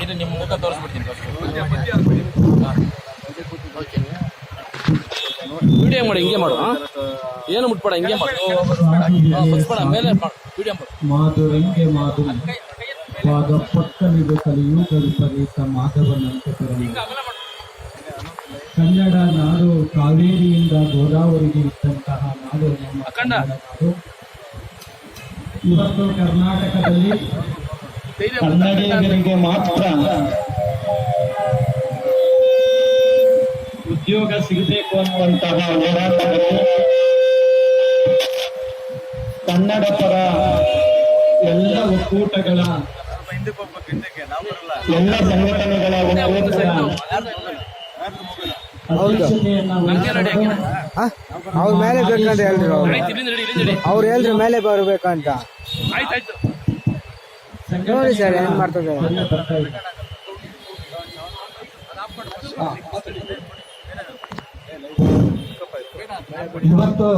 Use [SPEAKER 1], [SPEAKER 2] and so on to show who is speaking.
[SPEAKER 1] ಇದು ನಿಮ್ಮ ಮುಖ ತೋರಿಸ್ಬಿಡ್ತೀನಿ ಓಕೆ ವಿಡಿಯೋ ಮಾಡಿ ಹಿಂಗೆ ಮಾಡು ಏನು ಮುಟ್ಬೇಡ ಹಿಂಗೆ ಮಾಡು ಮುಟ್ಬೇಡ ಮೇಲೆ ಮಾಡು ವಿಡಿಯೋ ಮಾಡು
[SPEAKER 2] ಮಾಧುರಂಗೆ ಮಾಧು ಪಾದ ಪಕ್ಕಲಿಗೆ ಕಲಿಯುಗ ವಿಪರೀತ ಮಾಧವನಂತೆ ತರಲಿ ಕನ್ನಡ ನಾಡು ಕಾವೇರಿಯಿಂದ ಗೋದಾವರಿಗೆ ಇದ್ದಂತಹ ನಾಡು ನಮ್ಮ ಕನ್ನಡ ನಾಡು. ಇವತ್ತು ಕರ್ನಾಟಕದಲ್ಲಿ ಕನ್ನಡಿಗರಿಗೆ ಮಾತ್ರ ಉದ್ಯೋಗ ಸಿಗಬೇಕು ಅನ್ನುವಂತಹ ಹೋರಾಟದಲ್ಲಿ ಕನ್ನಡ ಪರ ಎಲ್ಲ ಒಕ್ಕೂಟಗಳ ಎಲ್ಲ ಸಂಘಟನೆಗಳ
[SPEAKER 3] ಅವ್ರ ಮೇಲೆ ಬೇಕಂತ ಹೇಳಿದ್ರು ಅವ್ರು ಹೇಳಿದ್ರು ಮೇಲೆ ಬರ್ಬೇಕಂತ ನೋಡಿ ಸರ್ ಏನ್ ಮಾಡ್ತದೆ
[SPEAKER 2] ಇವತ್ತು